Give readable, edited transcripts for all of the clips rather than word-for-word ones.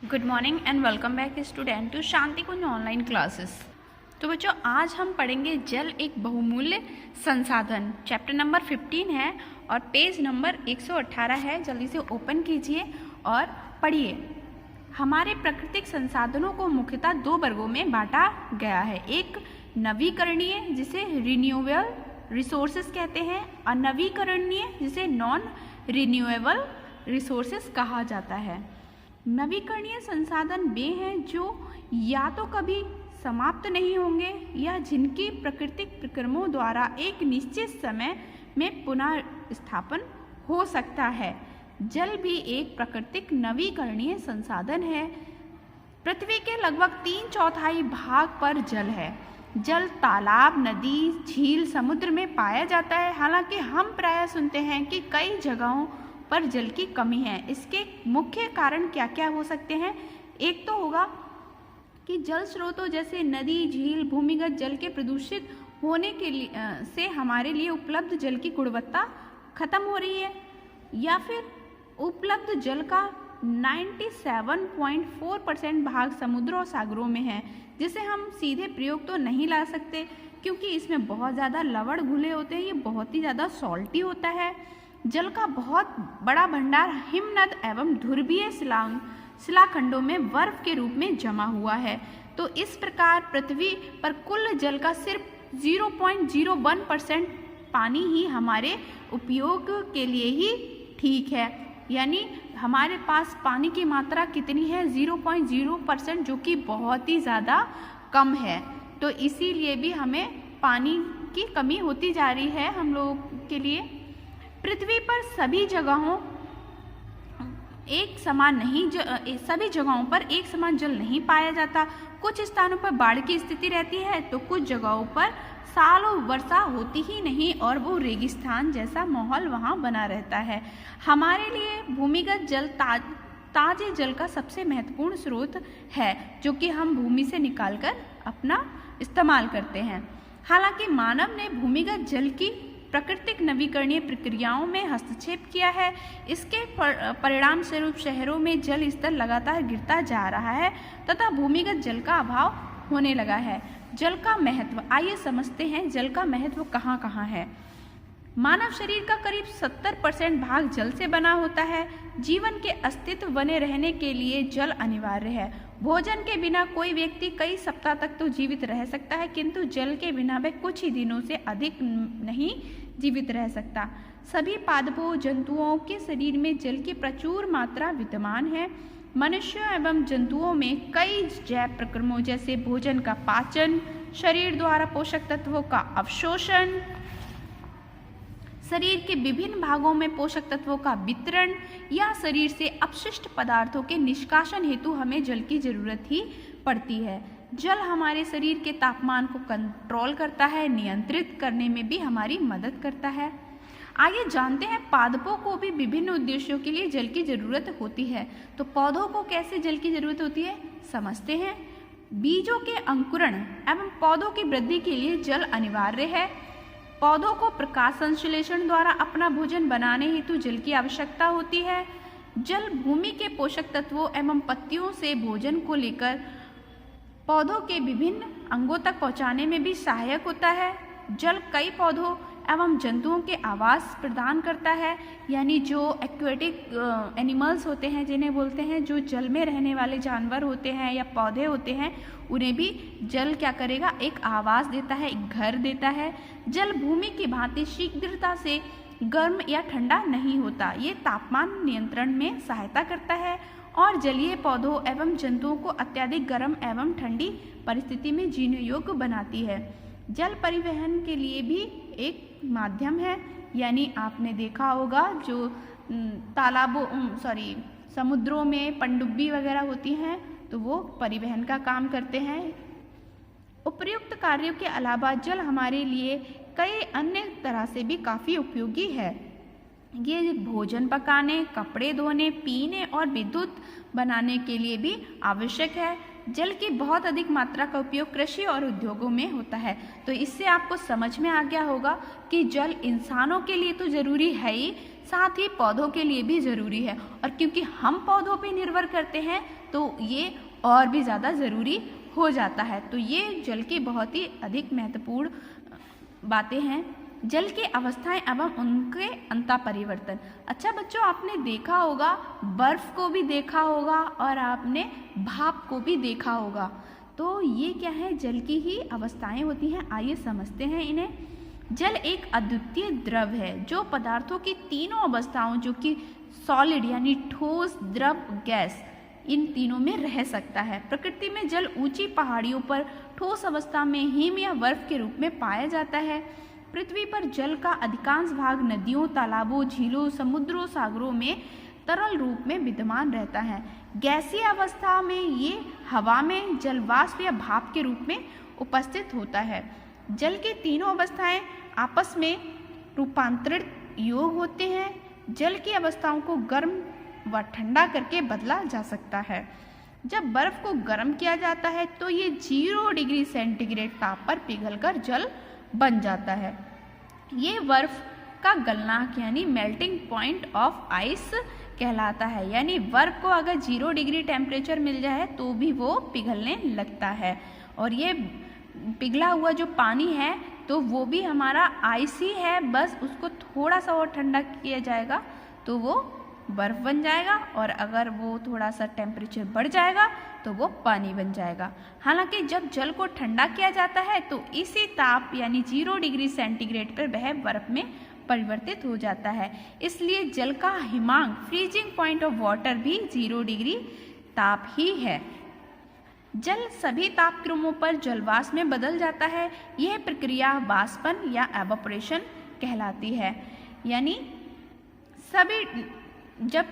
Good morning and welcome back student to Shanti Kunj online classes. तो बच्चों, आज हम पढ़ेंगे जल एक बहुमूल्य संसाधन। चैप्टर नंबर 15 है और पेज नंबर 118 है। जल्दी से ओपन कीजिए और पढ़िए। हमारे प्राकृतिक संसाधनों को मुख्यतः दो वर्गों में बांटा गया है। एक नवीकरणीय, जिसे रिन्यूएबल रिसोर्सेज कहते हैं, और नवीकरणीय, जिसे नॉन रिन्यूएबल रिसोर्सेज कहा जाता है। नवीकरणीय संसाधन वे हैं जो या तो कभी समाप्त नहीं होंगे या जिनकी प्राकृतिक प्रक्रमों द्वारा एक निश्चित समय में पुनः स्थापन हो सकता है। जल भी एक प्राकृतिक नवीकरणीय संसाधन है। पृथ्वी के लगभग 3/4 भाग पर जल है। जल तालाब, नदी, झील, समुद्र में पाया जाता है। हालांकि हम प्रायः सुनते हैं कि कई जगहों पर जल की कमी है। इसके मुख्य कारण क्या क्या हो सकते हैं? एक तो होगा कि जल स्रोतों जैसे नदी, झील, भूमिगत जल के प्रदूषित होने के लिए से हमारे लिए उपलब्ध जल की गुणवत्ता खत्म हो रही है, या फिर उपलब्ध जल का 97.4% भाग समुद्र और सागरों में है, जिसे हम सीधे प्रयोग तो नहीं ला सकते क्योंकि इसमें बहुत ज़्यादा लवण घुले होते हैं। ये बहुत ही ज़्यादा सॉल्टी होता है। जल का बहुत बड़ा भंडार हिमनद एवं ध्रुवीय शिलाखंडों में बर्फ के रूप में जमा हुआ है। तो इस प्रकार पृथ्वी पर कुल जल का सिर्फ 0.01% पानी ही हमारे उपयोग के लिए ही ठीक है। यानी हमारे पास पानी की मात्रा कितनी है? 0.0%, जो कि बहुत ही ज़्यादा कम है। तो इसीलिए भी हमें पानी की कमी होती जा रही है हम लोगों के लिए। पृथ्वी पर सभी जगहों सभी जगहों पर एक समान जल नहीं पाया जाता। कुछ स्थानों पर बाढ़ की स्थिति रहती है तो कुछ जगहों पर सालों वर्षा होती ही नहीं और वो रेगिस्तान जैसा माहौल वहाँ बना रहता है। हमारे लिए भूमिगत जल ताजे जल का सबसे महत्वपूर्ण स्रोत है, जो कि हम भूमि से निकालकर अपना इस्तेमाल करते हैं। हालांकि मानव ने भूमिगत जल की प्राकृतिक नवीकरणीय प्रक्रियाओं में हस्तक्षेप किया है। इसके परिणाम स्वरूप शहरों में जल स्तर लगातार गिरता जा रहा है तथा भूमिगत जल का अभाव होने लगा है। जल का महत्व, आइए समझते हैं जल का महत्व कहाँ कहाँ है। मानव शरीर का करीब 70% भाग जल से बना होता है। जीवन के अस्तित्व बने रहने के लिए जल अनिवार्य है। भोजन के बिना कोई व्यक्ति कई सप्ताह तक तो जीवित रह सकता है, किंतु जल के बिना वह कुछ ही दिनों से अधिक नहीं जीवित रह सकता। सभी पादपों जंतुओं के शरीर में जल की प्रचुर मात्रा विद्यमान है। मनुष्य एवं जंतुओं में कई जैव प्रक्रमों जैसे भोजन का पाचन, शरीर द्वारा पोषक तत्वों का अवशोषण, शरीर के विभिन्न भागों में पोषक तत्वों का वितरण या शरीर से अपशिष्ट पदार्थों के निष्कासन हेतु हमें जल की जरूरत ही पड़ती है। जल हमारे शरीर के तापमान को कंट्रोल करता है, नियंत्रित करने में भी हमारी मदद करता है। आइए जानते हैं पादपों को भी विभिन्न उद्देश्यों के लिए जल की जरूरत होती है। तो पौधों को कैसे जल की जरूरत होती है समझते हैं। बीजों के अंकुरण एवं पौधों की वृद्धि के लिए जल अनिवार्य है। पौधों को प्रकाश संश्लेषण द्वारा अपना भोजन बनाने हेतु जल की आवश्यकता होती है। जल भूमि के पोषक तत्वों एवं पत्तियों से भोजन को लेकर पौधों के विभिन्न अंगों तक पहुंचाने में भी सहायक होता है। जल कई पौधों एवं जंतुओं के आवास प्रदान करता है। यानी जो एक्वेटिक एनिमल्स होते हैं, जिन्हें बोलते हैं, जो जल में रहने वाले जानवर होते हैं या पौधे होते हैं, उन्हें भी जल क्या करेगा? एक आवास देता है, एक घर देता है। जल भूमि की भांति शीघ्रता से गर्म या ठंडा नहीं होता। ये तापमान नियंत्रण में सहायता करता है और जलीय पौधों एवं जंतुओं को अत्यधिक गर्म एवं ठंडी परिस्थिति में जीने योग्य बनाती है। जल परिवहन के लिए भी एक माध्यम है। यानी आपने देखा होगा जो समुद्रों में पनडुब्बी वगैरह होती हैं, तो वो परिवहन का काम करते हैं। उपयुक्त कार्यों के अलावा जल हमारे लिए कई अन्य तरह से भी काफ़ी उपयोगी है। ये भोजन पकाने, कपड़े धोने, पीने और विद्युत बनाने के लिए भी आवश्यक है। जल की बहुत अधिक मात्रा का उपयोग कृषि और उद्योगों में होता है। तो इससे आपको समझ में आ गया होगा कि जल इंसानों के लिए तो ज़रूरी है ही, साथ ही पौधों के लिए भी ज़रूरी है। और क्योंकि हम पौधों पे निर्भर करते हैं तो ये और भी ज़्यादा ज़रूरी हो जाता है। तो ये जल की बहुत ही अधिक महत्वपूर्ण बातें हैं। जल की अवस्थाएं एवं उनके अंतर परिवर्तन। अच्छा बच्चों, आपने देखा होगा, बर्फ को भी देखा होगा और आपने भाप को भी देखा होगा। तो ये क्या है? जल की ही अवस्थाएं होती हैं। आइए समझते हैं इन्हें। जल एक अद्वितीय द्रव है जो पदार्थों की तीनों अवस्थाओं, जो कि सॉलिड यानी ठोस, द्रव, गैस, इन तीनों में रह सकता है। प्रकृति में जल ऊंची पहाड़ियों पर ठोस अवस्था में हिम या बर्फ के रूप में पाया जाता है। पृथ्वी पर जल का अधिकांश भाग नदियों, तालाबों, झीलों, समुद्रों, सागरों में तरल रूप में विद्यमान रहता है। गैसीय अवस्था में ये हवा में जल वाष्प या भाप के रूप में उपस्थित होता है। जल की तीनों अवस्थाएं आपस में रूपांतरित योग होते हैं। जल की अवस्थाओं को गर्म व ठंडा करके बदला जा सकता है। जब बर्फ को गर्म किया जाता है तो ये 0 डिग्री सेंटीग्रेड ताप पर पिघलकर जल बन जाता है। ये बर्फ का गलनांक यानी मेल्टिंग पॉइंट ऑफ आइस कहलाता है। यानी बर्फ को अगर 0 डिग्री टेम्परेचर मिल जाए तो भी वो पिघलने लगता है। और ये पिघला हुआ जो पानी है तो वो भी हमारा आइस ही है, बस उसको थोड़ा सा और ठंडा किया जाएगा तो वो बर्फ़ बन जाएगा। और अगर वो थोड़ा सा टेम्परेचर बढ़ जाएगा तो वो पानी बन जाएगा। हालांकि जब जल को ठंडा किया जाता है तो इसी ताप यानी 0 डिग्री सेंटीग्रेड पर वह बर्फ़ में परिवर्तित हो जाता है। इसलिए जल का हिमांक, फ्रीजिंग पॉइंट ऑफ वाटर, भी 0 डिग्री ताप ही है। जल सभी तापक्रमों पर जलवाष्प में बदल जाता है। यह प्रक्रिया वाष्पन या एवापोरेशन कहलाती है। यानी सभी जब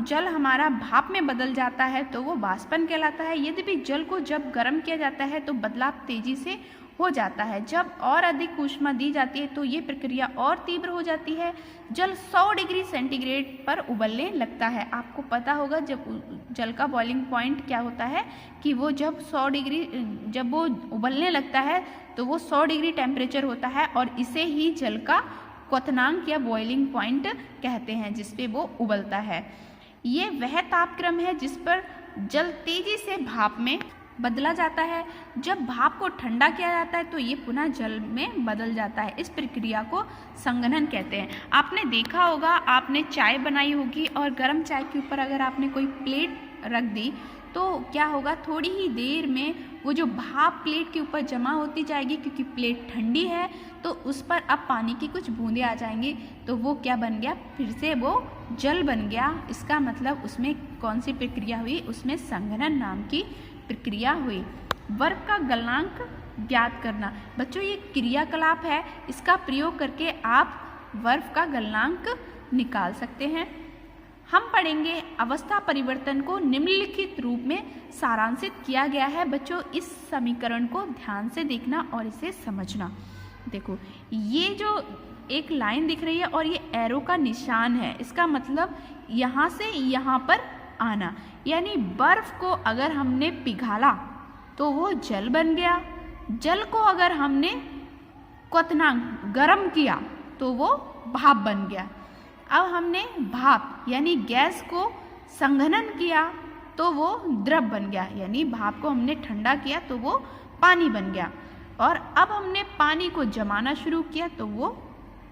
जल हमारा भाप में बदल जाता है तो वो वाष्पन कहलाता है। यद्यपि जल को जब गर्म किया जाता है तो बदलाव तेजी से हो जाता है। जब और अधिक ऊष्मा दी जाती है तो ये प्रक्रिया और तीव्र हो जाती है। जल 100 डिग्री सेंटीग्रेड पर उबलने लगता है। आपको पता होगा जब जल का बॉइलिंग पॉइंट क्या होता है कि वो जब 100 डिग्री जब वो उबलने लगता है तो वो 100 डिग्री टेम्परेचर होता है और इसे ही जल का क्वथनांक या बॉइलिंग पॉइंट कहते हैं, जिस पे वो उबलता है। ये वह तापक्रम है जिस पर जल तेजी से भाप में बदला जाता है। जब भाप को ठंडा किया जाता है तो ये पुनः जल में बदल जाता है। इस प्रक्रिया को संघनन कहते हैं। आपने देखा होगा, आपने चाय बनाई होगी और गर्म चाय के ऊपर अगर आपने कोई प्लेट रख दी तो क्या होगा, थोड़ी ही देर में वो जो भाप प्लेट के ऊपर जमा होती जाएगी, क्योंकि प्लेट ठंडी है तो उस पर अब पानी की कुछ बूंदें आ जाएंगी तो वो क्या बन गया, फिर से वो जल बन गया। इसका मतलब उसमें कौन सी प्रक्रिया हुई, उसमें संघनन नाम की प्रक्रिया हुई। बर्फ का गलनांक ज्ञात करना। बच्चों ये क्रियाकलाप है, इसका प्रयोग करके आप बर्फ का गलनांक निकाल सकते हैं। हम पढ़ेंगे अवस्था परिवर्तन को निम्नलिखित रूप में सारांशित किया गया है। बच्चों इस समीकरण को ध्यान से देखना और इसे समझना। देखो ये जो एक लाइन दिख रही है और ये एरो का निशान है, इसका मतलब यहाँ से यहाँ पर आना। यानी बर्फ को अगर हमने पिघाला तो वो जल बन गया। जल को अगर हमने क्वथनांक गर्म किया तो वो भाप बन गया। अब हमने भाप यानी गैस को संघनन किया तो वो द्रव बन गया। यानी भाप को हमने ठंडा किया तो वो पानी बन गया। और अब हमने पानी को जमाना शुरू किया तो वो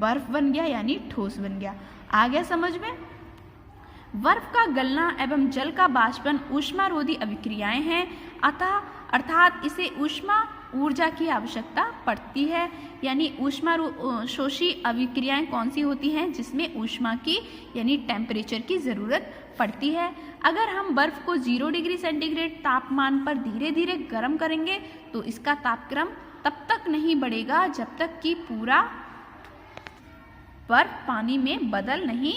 बर्फ बन गया यानी ठोस बन गया। आ गया समझ में? बर्फ का गलना एवं जल का बाष्पन ऊष्मारोधी अभिक्रियाएं हैं, अर्थात इसे ऊष्मा ऊर्जा की आवश्यकता पड़ती है। यानी ऊष्मा शोषी अभिक्रियाएं कौन सी होती हैं, जिसमें ऊष्मा की यानी टेम्परेचर की ज़रूरत पड़ती है। अगर हम बर्फ को 0 डिग्री सेंटीग्रेड तापमान पर धीरे धीरे गर्म करेंगे तो इसका तापक्रम तब तक नहीं बढ़ेगा जब तक कि पूरा बर्फ पानी में बदल नहीं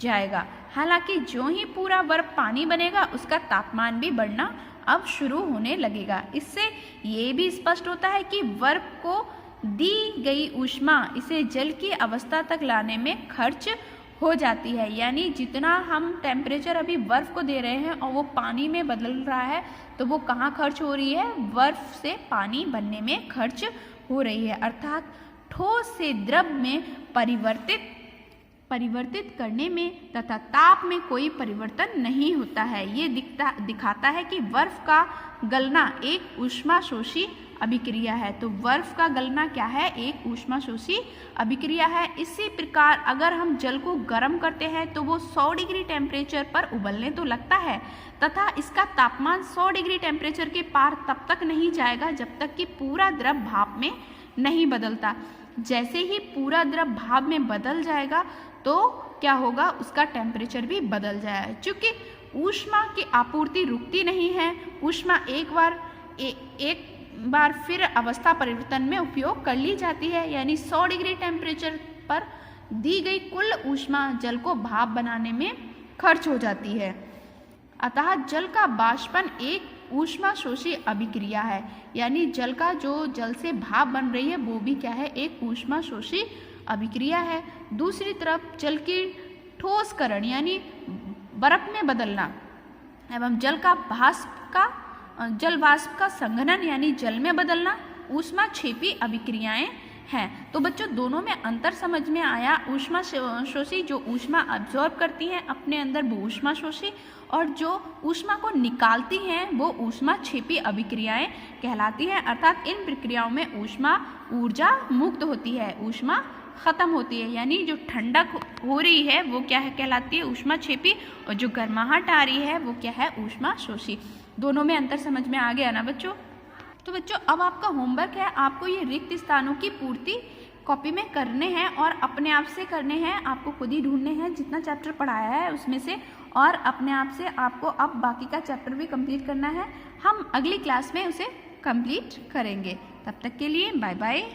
जाएगा। हालांकि जो ही पूरा बर्फ पानी बनेगा उसका तापमान भी बढ़ना अब शुरू होने लगेगा। इससे ये भी स्पष्ट होता है कि बर्फ को दी गई ऊष्मा इसे जल की अवस्था तक लाने में खर्च हो जाती है। यानी जितना हम टेम्परेचर अभी बर्फ को दे रहे हैं और वो पानी में बदल रहा है तो वो कहाँ खर्च हो रही है, बर्फ से पानी बनने में खर्च हो रही है। अर्थात ठोस से द्रव में परिवर्तित परिवर्तित करने में तथा ताप में कोई परिवर्तन नहीं होता है। ये दिखाता है कि बर्फ का गलना एक ऊष्माशोषी अभिक्रिया है। तो बर्फ का गलना क्या है? एक ऊष्माशोषी अभिक्रिया है। इसी प्रकार अगर हम जल को गर्म करते हैं तो वो 100 डिग्री टेम्परेचर पर उबलने तो लगता है तथा इसका तापमान 100 डिग्री टेम्परेचर के पार तब तक नहीं जाएगा जब तक कि पूरा द्रव भाप में नहीं बदलता। जैसे ही पूरा द्रव भाप में बदल जाएगा तो क्या होगा? उसका टेम्परेचर भी बदल जाएगा। क्योंकि ऊष्मा की आपूर्ति रुकती नहीं है, ऊष्मा एक बार फिर अवस्था परिवर्तन में उपयोग कर ली जाती है। यानी 100 डिग्री टेम्परेचर पर दी गई कुल ऊष्मा जल को भाप बनाने में खर्च हो जाती है। अतः जल का बाष्पन एक ऊष्माशोषी अभिक्रिया है। यानी जल का जो जल से भाप बन रही है वो भी क्या है? एक ऊष्माशोषी अभिक्रिया है। दूसरी तरफ जल की ठोसकरण यानी बर्फ में बदलना एवं जल वाष्प का संघनन यानी जल में बदलना ऊष्माक्षेपी अभिक्रियाएं हैं। तो बच्चों दोनों में अंतर समझ में आया। ऊष्माशोषी जो ऊष्मा अब्जॉर्ब करती हैं अपने अंदर वो ऊष्माशोषी, और जो ऊष्मा को निकालती हैं वो ऊष्माक्षेपी अभिक्रियाएं कहलाती हैं। अर्थात इन प्रक्रियाओं में ऊष्मा ऊर्जा मुक्त होती है, ऊष्मा खत्म होती है। यानी जो ठंडक हो रही है वो क्या है कहलाती है? ऊष्माक्षेपी, और जो गर्माहट आ रही है वो क्या है? ऊष्माशोषी। दोनों में अंतर समझ में आ गया ना बच्चों? तो बच्चों अब आपका होमवर्क है, आपको ये रिक्त स्थानों की पूर्ति कॉपी में करने हैं और अपने आप से करने हैं। आपको खुद ही ढूंढने हैं जितना चैप्टर पढ़ाया है उसमें से, और अपने आप से आपको अब बाकी का चैप्टर भी कंप्लीट करना है। हम अगली क्लास में उसे कंप्लीट करेंगे। तब तक के लिए बाय बाय।